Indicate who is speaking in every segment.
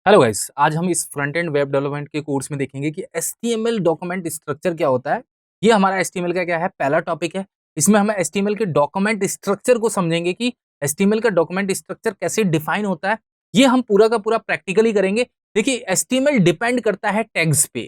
Speaker 1: Hello guys, आज हम इस फ्रंट एंड वेब डेवलपमेंट के कोर्स में देखेंगे कि एचटीएमएल डॉक्यूमेंट स्ट्रक्चर क्या होता है। ये हमारा एचटीएमएल का क्या है, पहला टॉपिक है। इसमें हम एचटीएमएल के डॉक्यूमेंट स्ट्रक्चर को समझेंगे कि एचटीएमएल का डॉक्यूमेंट स्ट्रक्चर कैसे डिफाइन होता है। ये हम पूरा का पूरा प्रैक्टिकली करेंगे। देखिए, एचटीएमएल डिपेंड करता है टैग्स पे।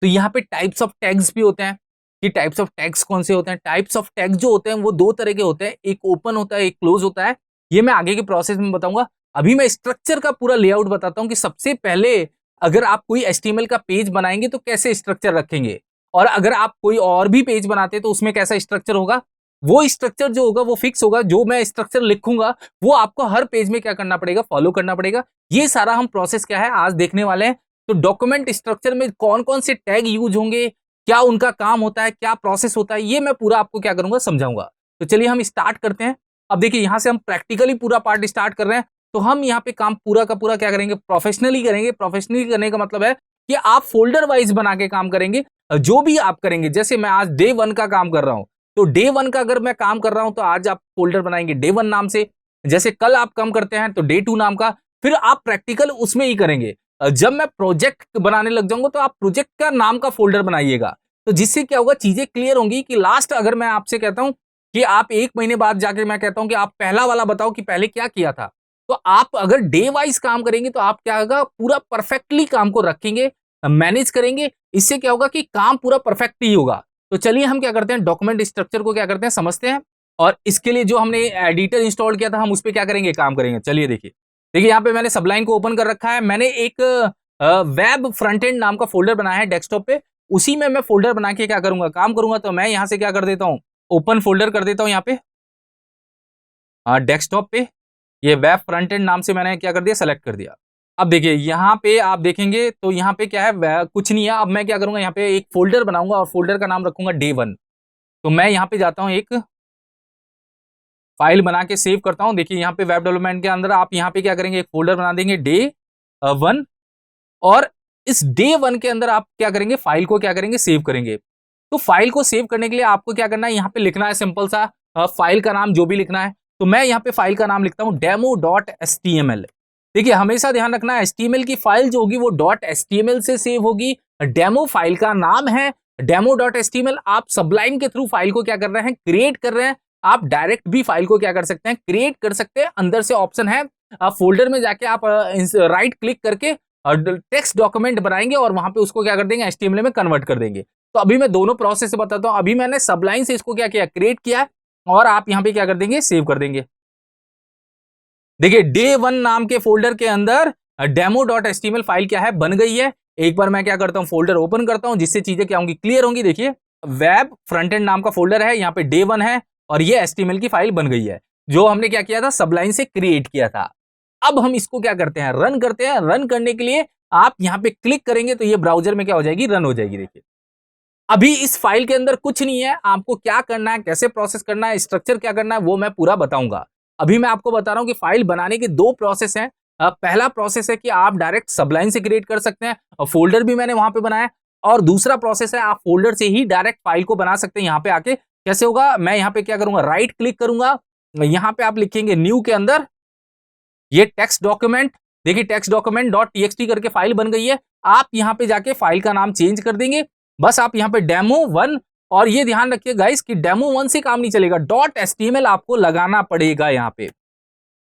Speaker 1: तो यहाँ पे टाइप्स ऑफ टैग्स भी होते हैं कि टाइप्स ऑफ टैग्स कौन से होते हैं। टाइप्स ऑफ टैग्स जो होते हैं वो दो तरह के होते हैं, एक ओपन होता है, एक क्लोज होता है। ये मैं आगे के प्रोसेस में बताऊंगा। अभी मैं स्ट्रक्चर का पूरा लेआउट बताता हूं कि सबसे पहले अगर आप कोई एचटीएमएल का पेज बनाएंगे तो कैसे स्ट्रक्चर रखेंगे, और अगर आप कोई और भी पेज बनाते हैं तो उसमें कैसा स्ट्रक्चर होगा। वो स्ट्रक्चर जो होगा वो फिक्स होगा। जो मैं स्ट्रक्चर लिखूंगा वो आपको हर पेज में क्या करना पड़ेगा, फॉलो करना पड़ेगा। ये सारा हम प्रोसेस क्या है आज देखने वाले हैं। तो डॉक्यूमेंट स्ट्रक्चर में कौन कौन से टैग यूज होंगे, क्या उनका काम होता है, क्या प्रोसेस होता है, ये मैं पूरा आपको क्या करूंगा, समझाऊंगा। तो चलिए हम स्टार्ट करते हैं। अब देखिए, यहां से हम प्रैक्टिकली पूरा पार्ट स्टार्ट कर रहे हैं। तो हम यहाँ पे काम पूरा का पूरा क्या करेंगे, प्रोफेशनली करेंगे। प्रोफेशनली करने का मतलब है कि आप फोल्डर वाइज बना के काम करेंगे। जो भी आप करेंगे, जैसे मैं आज डे 1 का काम कर रहा हूं, तो डे 1 का अगर मैं काम कर रहा हूं तो आज आप फोल्डर बनाएंगे डे 1 नाम से। जैसे कल आप काम करते हैं तो डे 2 नाम का। फिर आप प्रैक्टिकल उसमें ही करेंगे। जब मैं प्रोजेक्ट बनाने लग जाऊंगा तो आप प्रोजेक्ट का नाम का फोल्डर बनाइएगा। तो जिससे क्या होगा, चीजें क्लियर होंगी कि लास्ट अगर मैं आपसे कहता हूं कि आप 1 महीने बाद जाकर मैं कहता हूं कि आप पहला वाला बताओ कि पहले क्या किया था, तो आप अगर डे वाइज काम करेंगे तो आप क्या होगा, पूरा परफेक्टली काम को रखेंगे, मैनेज करेंगे। इससे क्या होगा कि काम पूरा परफेक्ट ही होगा। तो चलिए हम क्या करते हैं, डॉक्यूमेंट स्ट्रक्चर को क्या करते हैं, समझते हैं। और इसके लिए जो हमने एडिटर इंस्टॉल किया था, हम उस पर क्या करेंगे, काम करेंगे। चलिए देखिए देखिए, यहाँ पे मैंने सबलाइन को ओपन कर रखा है। मैंने एक वेब फ्रंट एंड नाम का फोल्डर बनाया है डेस्कटॉप पे। उसी में मैं फोल्डर बना के क्या करूंगा, काम करूंगा। तो मैं यहाँ से क्या कर देता हूँ, ओपन फोल्डर कर देता हूँ यहाँ पे डेस्कटॉप पे। ये वेब फ्रंट एंड नाम से मैंने क्या कर दिया, सेलेक्ट कर दिया। अब देखिए यहाँ पे आप देखेंगे तो यहाँ पे क्या है, कुछ नहीं है। अब मैं क्या करूंगा, यहाँ पे एक फोल्डर बनाऊंगा और फोल्डर का नाम रखूंगा डे 1। तो मैं यहाँ पे जाता हूँ, एक फाइल बना के सेव करता हूँ। देखिए यहाँ पे वेब डेवलपमेंट के अंदर आप यहाँ पे क्या करेंगे, एक फोल्डर बना देंगे डे 1। और इस डे 1 के अंदर आप क्या करेंगे, फाइल को क्या करेंगे, सेव करेंगे। तो फाइल को सेव करने के लिए आपको क्या करना है, यहाँ पे लिखना है सिंपल सा फाइल का नाम जो भी लिखना है। तो मैं यहाँ पे फाइल का नाम लिखता हूँ demo.html। देखिए हमेशा ध्यान रखना है, एचटीएमएल की फाइल जो होगी वो .html से सेव होगी। डेमो फाइल का नाम है demo.html। आप सबलाइन के थ्रू फाइल को क्या कर रहे हैं, क्रिएट कर रहे हैं। आप डायरेक्ट भी फाइल को क्या कर सकते हैं, क्रिएट कर सकते हैं। अंदर से ऑप्शन है, फोल्डर में जाके आप राइट क्लिक करके टेक्स्ट डॉक्यूमेंट बनाएंगे और वहां पे उसको क्या कर देंगे, एचटीएमएल में कन्वर्ट कर देंगे। तो अभी मैं दोनों प्रोसेस से बताता हूं। अभी मैंने सबलाइन से इसको क्या किया, क्रिएट किया, और आप यहां पे क्या कर देंगे, सेव कर देंगे। देखिए डे 1 नाम के फोल्डर के अंदर demo.html फाइल क्या है, बन गई है। एक बार मैं क्या करता हूं, फोल्डर ओपन करता हूं, जिससे चीजें क्या होंगी, क्लियर होंगी। देखिए वेब फ्रंट एंड नाम का फोल्डर है, यहाँ पे डे 1 है, और ये एचटीएमएल की फाइल बन गई है, जो हमने क्या किया था, सबलाइन से क्रिएट किया था। अब हम इसको क्या करते हैं, रन करते हैं। रन करने के लिए आप यहाँ पे क्लिक करेंगे तो ये ब्राउजर में क्या हो जाएगी, रन हो जाएगी। देखिए अभी इस फाइल के अंदर कुछ नहीं है। आपको क्या करना है, कैसे प्रोसेस करना है, स्ट्रक्चर क्या करना है, वो मैं पूरा बताऊंगा। अभी मैं आपको बता रहा हूं कि फाइल बनाने के दो प्रोसेस हैं। पहला प्रोसेस है कि आप डायरेक्ट सबलाइन से क्रिएट कर सकते हैं, और फोल्डर भी मैंने वहां पे बनाया। और दूसरा प्रोसेस है, आप फोल्डर से ही डायरेक्ट फाइल को बना सकते हैं। यहाँ पे आके कैसे होगा, मैं यहाँ पे क्या करूंगा, राइट क्लिक करूंगा। यहाँ पे आप लिखेंगे न्यू के अंदर ये टेक्स्ट डॉक्यूमेंट। देखिए टेक्स्ट डॉक्यूमेंट .txt करके फाइल बन गई है। आप यहाँ पे जाके फाइल का नाम चेंज कर देंगे। बस आप यहाँ पे डेमो 1, और ये ध्यान रखिए गाइस कि डेमो 1 से काम नहीं चलेगा, .html आपको लगाना पड़ेगा यहाँ पे।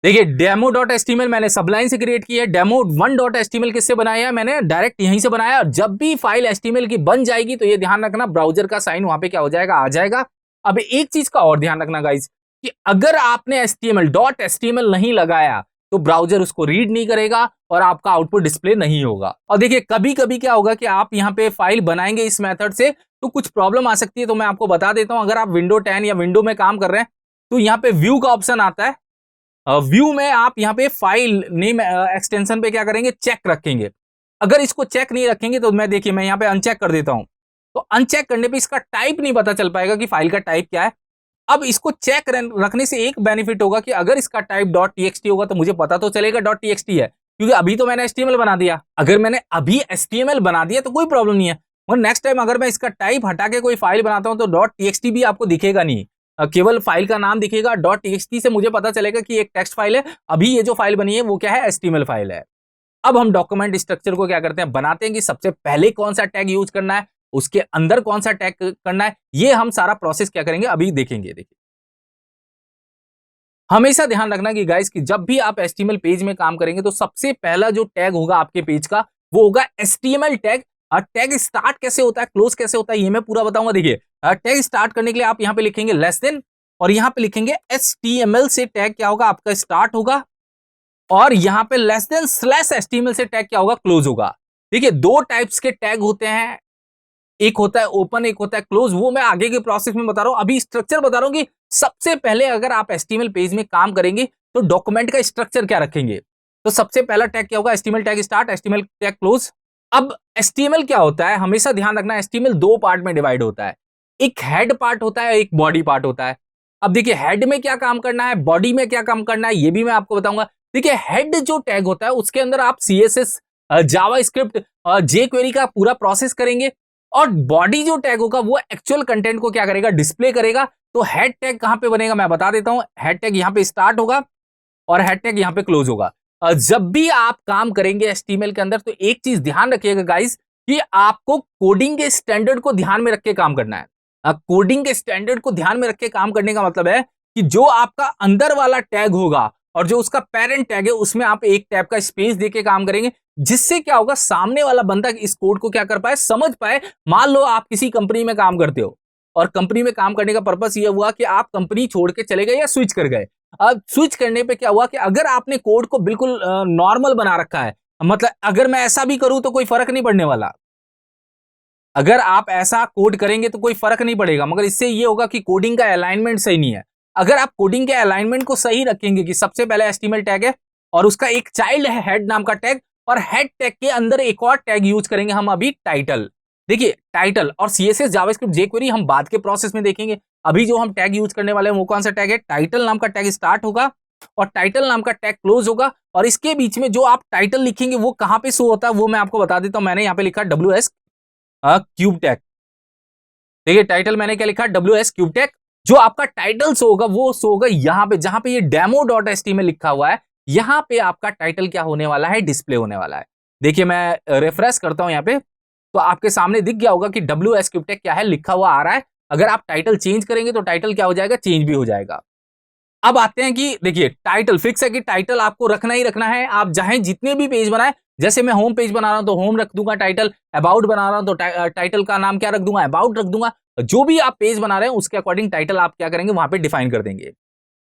Speaker 1: देखिए demo.html मैंने सबलाइन से क्रिएट की है। demo1.html किससे बनाया है, मैंने डायरेक्ट यहीं से बनाया। और जब भी फाइल html की बन जाएगी तो ये ध्यान रखना, ब्राउजर का साइन वहां पे क्या हो जाएगा, आ जाएगा। अब एक चीज का और ध्यान रखना गाइस, कि अगर आपने html नहीं लगाया तो ब्राउजर उसको रीड नहीं करेगा और आपका आउटपुट डिस्प्ले नहीं होगा। और देखिए कभी कभी क्या होगा कि आप यहाँ पे फाइल बनाएंगे इस मेथड से तो कुछ प्रॉब्लम आ सकती है। तो मैं आपको बता देता हूं, अगर आप विंडो 10 या विंडो में काम कर रहे हैं तो यहाँ पे व्यू का ऑप्शन आता है। व्यू में आप यहाँ पे फाइल नेम एक्सटेंशन पे क्या करेंगे, चेक रखेंगे। अगर इसको चेक नहीं रखेंगे तो मैं देखिए मैं यहाँ पे अनचेक कर देता हूं। तो अनचेक करने पे इसका टाइप नहीं पता चल पाएगा कि फाइल का टाइप क्या है। अब इसको चेक रखने से एक बेनिफिट होगा कि अगर इसका टाइप .txt होगा तो मुझे पता तो चलेगा .txt है, क्योंकि अभी तो मैंने HTML बना दिया। अगर मैंने अभी HTML बना दिया तो कोई प्रॉब्लम नहीं है, मगर नेक्स्ट टाइम अगर मैं इसका टाइप हटा के कोई फाइल बनाता हूं तो .txt भी आपको दिखेगा नहीं, केवल फाइल का नाम दिखेगा। .txt से मुझे पता चलेगा कि एक टेक्स्ट फाइल है। अभी ये जो फाइल बनी है वो क्या है, HTML फाइल है। अब हम डॉक्यूमेंट स्ट्रक्चर को क्या करते हैं, बनाते हैं कि सबसे पहले कौन सा टैग यूज करना है, उसके अंदर कौन सा टैग करना है, ये हम सारा प्रोसेस क्या करेंगे अभी देखेंगे। देखिए हमेशा ध्यान रखना कि गाइस कि जब भी आप HTML पेज में काम करेंगे तो सबसे पहला जो टैग होगा आपके पेज का वो होगा HTML टैग। टैग स्टार्ट कैसे होता है, क्लोज कैसे होता है, ये मैं पूरा बताऊंगा। देखिए टैग स्टार्ट करने के लिए आप यहां पे लिखेंगे लेस देन और यहां पे लिखेंगे HTML से टैग क्या होगा आपका स्टार्ट होगा और यहां पे लेस देन स्लैश HTML से टैग क्या होगा क्लोज होगा। देखिए दो टाइप्स के टैग होते हैं, एक होता है ओपन एक होता है क्लोज, वो मैं आगे के प्रोसेस में बता रहा हूं। अभी स्ट्रक्चर बता रहा हूं कि सबसे पहले अगर आप HTML पेज में काम करेंगे तो डॉक्यूमेंट का स्ट्रक्चर क्या रखेंगे। तो सबसे पहला टैग क्या होगा, HTML tag start, HTML tag close. अब HTML क्या होता है, हमेशा ध्यान रखना HTML दो पार्ट में डिवाइड होता है, एक हेड पार्ट होता है एक बॉडी पार्ट होता है। अब देखिए हेड में क्या काम करना है, बॉडी में क्या काम करना है, ये भी मैं आपको बताऊंगा। देखिए हेड जो टैग होता है उसके अंदर आप CSS, जावा स्क्रिप्ट, jQuery का पूरा प्रोसेस करेंगे और बॉडी जो टैग होगा वो एक्चुअल कंटेंट को क्या करेगा, डिस्प्ले करेगा। तो हेड टैग कहां पे बनेगा मैं बता देता हूं, हेड टैग यहां पे स्टार्ट होगा और हेड टैग यहां पे क्लोज होगा। जब भी आप काम करेंगे HTML के अंदर तो एक चीज ध्यान रखिएगा गाइस कि आपको कोडिंग के स्टैंडर्ड को ध्यान में रख के काम करना है। कोडिंग के स्टैंडर्ड को ध्यान में रख के काम करने का मतलब है कि जो आपका अंदर वाला टैग होगा और जो उसका पेरेंट टैग है उसमें आप एक टैब का स्पेस देके काम करेंगे, जिससे क्या होगा सामने वाला बंदा इस कोड को क्या कर पाए, समझ पाए। मान लो आप किसी कंपनी में काम करते हो और कंपनी में काम करने का पर्पस यह हुआ कि आप कंपनी छोड़ के चले गए या स्विच कर गए। अब स्विच करने पे क्या हुआ कि अगर आपने कोड को बिल्कुल नॉर्मल बना रखा है, मतलब अगर मैं ऐसा भी करूं तो कोई फर्क नहीं पड़ने वाला, अगर आप ऐसा कोड करेंगे तो कोई फर्क नहीं पड़ेगा, मगर इससे ये होगा कि कोडिंग का अलाइनमेंट सही नहीं है। अगर आप कोडिंग के अलाइनमेंट को सही रखेंगे कि सबसे पहले HTML टैग है और उसका एक चाइल्ड है हेड नाम का टैग और हेड टैग के अंदर एक और टैग यूज करेंगे हम अभी टाइटल। देखिए टाइटल और CSS जावास्क्रिप्ट jQuery हम बाद के प्रोसेस में देखेंगे। अभी जो हम टैग यूज करने वाले हैं वो कौन सा टैग है, टाइटल नाम का टैग स्टार्ट होगा और टाइटल नाम का टैग क्लोज होगा और इसके बीच में जो आप टाइटल लिखेंगे वो कहां पे शो होता है वो मैं आपको बता देता हूं। मैंने यहां पे लिखा WS क्यूब टैग। देखिए टाइटल मैंने क्या लिखा, WS क्यूब टैग। जो आपका टाइटल शो होगा वो शो होगा यहां पे, जहां पे ये demo.html लिखा हुआ है, यहां पे आपका टाइटल क्या होने वाला है, डिस्प्ले होने वाला है। देखिए मैं रिफ्रेश करता हूं यहां पे तो आपके सामने दिख गया होगा कि WS क्यूब टैग क्या है लिखा हुआ आ रहा है। अगर आप टाइटल चेंज करेंगे तो टाइटल क्या हो जाएगा, चेंज भी हो जाएगा। अब आते हैं कि देखिए टाइटल फिक्स है कि टाइटल आपको रखना ही रखना है, आप चाहे जितने भी पेज बनाए। जैसे मैं होम पेज बना रहा हूं तो होम रख दूंगा टाइटल, अबाउट बना रहा हूं तो टाइटल का नाम क्या रख दूंगा, अबाउट रख दूंगा। जो भी आप पेज बना रहे हैं उसके अकॉर्डिंग टाइटल आप क्या करेंगे वहां पे डिफाइन कर देंगे।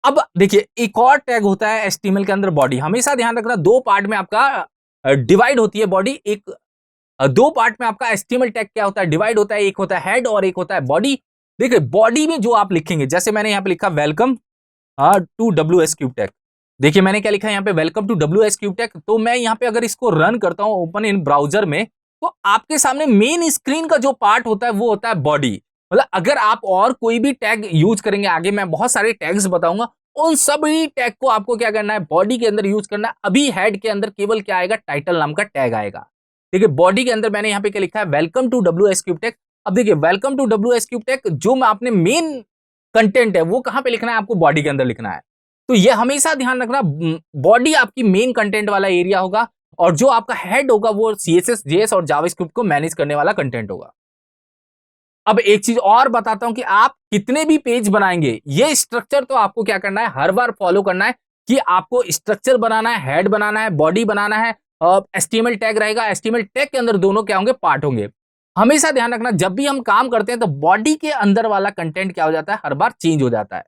Speaker 1: अब देखिए एक और टैग होता है HTML के अंदर बॉडी। हमेशा ध्यान रखना दो पार्ट में आपका डिवाइड होती है बॉडी। एक दो पार्ट में आपका HTML टैग क्या होता है, डिवाइड होता है, एक होता है हेड और एक होता है बॉडी। देखिए बॉडी में जो आप लिखेंगे, जैसे मैंने यहां पे लिखा welcome to WS Cube Tech. देखिए मैंने क्या लिखा है यहाँ पे, welcome to WS Cube Tech. तो मैं यहाँ पे अगर इसको रन करता हूँ ओपन इन ब्राउजर में तो आपके सामने मेन स्क्रीन का जो पार्ट होता है वो होता है बॉडी। मतलब अगर आप और कोई भी टैग यूज करेंगे, आगे मैं बहुत सारे टैग्स बताऊंगा, उन सभी टैग को आपको क्या करना है, बॉडी के अंदर यूज करना है। अभी हेड के अंदर केवल क्या आएगा, टाइटल नाम का टैग आएगा। देखिए बॉडी के अंदर मैंने यहाँ पे क्या लिखा है, welcome to WS Cube Tech. अब देखिए welcome to WS Cube Tech जो मैं आपने मेन कंटेंट है वो कहां पे लिखना है, आपको बॉडी के अंदर लिखना है। तो ये हमेशा ध्यान रखना, बॉडी आपकी मेन कंटेंट वाला एरिया होगा और जो आपका हेड होगा वो CSS JS और जावास्क्रिप्ट को मैनेज करने वाला कंटेंट होगा। अब एक चीज और बताता हूं कि आप कितने भी पेज बनाएंगे ये स्ट्रक्चर तो आपको क्या करना है, हर बार फॉलो करना है कि आपको स्ट्रक्चर बनाना है, हेड बनाना है, बॉडी बनाना है, HTML टैग रहेगा। HTML टैग के अंदर दोनों क्या होंगे, पार्ट होंगे। हमेशा ध्यान रखना जब भी हम काम करते हैं तो बॉडी के अंदर वाला कंटेंट क्या हो जाता है, हर बार चेंज हो जाता है।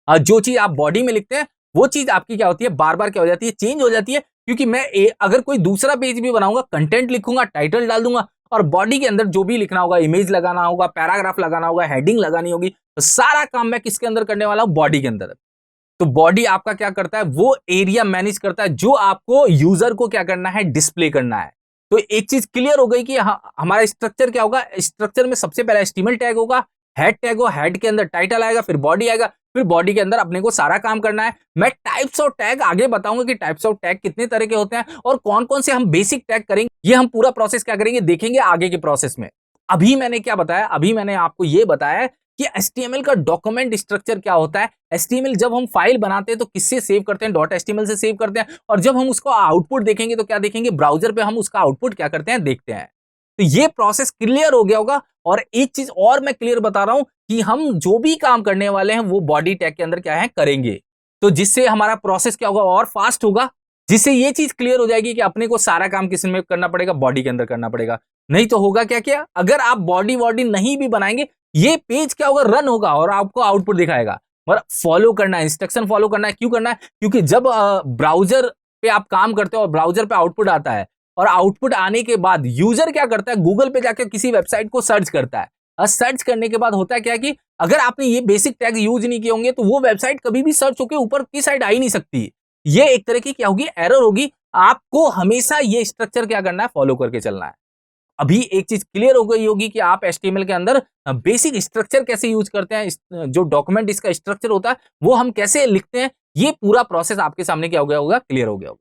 Speaker 1: जो चीज आप बॉडी में लिखते हैं वो चीज आपकी क्या होती है, बार बार क्या हो जाती है, चेंज हो जाती है। क्योंकि मैं अगर कोई दूसरा पेज भी बनाऊंगा, कंटेंट लिखूंगा, टाइटल डाल दूंगा और बॉडी के अंदर जो भी लिखना होगा, इमेज लगाना होगा, पैराग्राफ लगाना होगा, हेडिंग लगानी होगी, तो सारा काम मैं किसके अंदर करने वाला हूं, बॉडी के अंदर। तो बॉडी आपका क्या करता है, वो एरिया मैनेज करता है जो आपको यूजर को क्या करना है, डिस्प्ले करना है। तो एक चीज क्लियर हो गई कि हमारा स्ट्रक्चर क्या होगा। स्ट्रक्चर में सबसे पहले HTML टैग होगा, हेड टैग हो, हेड के अंदर टाइटल आएगा, फिर बॉडी आएगा, फिर बॉडी के अंदर अपने को सारा काम करना है। मैं टाइप्स ऑफ टैग आगे बताऊंगा कि टाइप्स ऑफ टैग कितने तरह के होते हैं और कौन कौन से हम बेसिक टैग करेंगे, ये हम पूरा प्रोसेस क्या करेंगे देखेंगे आगे के प्रोसेस में। अभी मैंने क्या बताया, अभी मैंने आपको ये बताया कि HTML का डॉक्यूमेंट स्ट्रक्चर क्या होता है। HTML जब हम फाइल बनाते हैं तो किससे सेव करते हैं, .html से सेव करते हैं, और जब हम उसको आउटपुट देखेंगे तो क्या देखेंगे, ब्राउजर पे हम उसका आउटपुट क्या करते हैं, देखते हैं। तो ये प्रोसेस क्लियर हो गया होगा। और एक चीज और मैं क्लियर बता रहा हूं कि हम जो भी काम करने वाले हैं वो बॉडी टैग के अंदर क्या है, करेंगे। तो जिससे हमारा प्रोसेस क्या होगा, और फास्ट होगा, जिससे ये चीज क्लियर हो जाएगी कि अपने को सारा काम किस में करना पड़ेगा, बॉडी के अंदर करना पड़ेगा। नहीं तो होगा क्या क्या, अगर आप बॉडी वॉडी नहीं भी बनाएंगे, ये पेज क्या होगा, रन होगा और आपको आउटपुट दिखाएगा। और फॉलो करना है, इंस्ट्रक्शन फॉलो करना है। क्यों करना है, क्योंकि जब ब्राउजर पे आप काम करते हो और ब्राउजर पे आउटपुट आता है, और आउटपुट आने के बाद यूजर क्या करता है, गूगल पे जाकर किसी वेबसाइट को सर्च करता है। और सर्च करने के बाद होता है क्या कि अगर आपने ये बेसिक टैग यूज नहीं किए होंगे तो वो वेबसाइट कभी भी सर्च होकर ऊपर की साइड आ ही नहीं सकती। ये एक तरह की क्या होगी, एरर होगी। आपको हमेशा ये स्ट्रक्चर क्या करना है, फॉलो करके चलना है। अभी एक चीज क्लियर हो गई होगी कि आप HTML के अंदर बेसिक स्ट्रक्चर कैसे यूज करते हैं, जो डॉक्यूमेंट इसका स्ट्रक्चर होता है वो हम कैसे लिखते हैं। ये पूरा प्रोसेस आपके सामने क्या हो गया होगा, क्लियर हो गया होगा।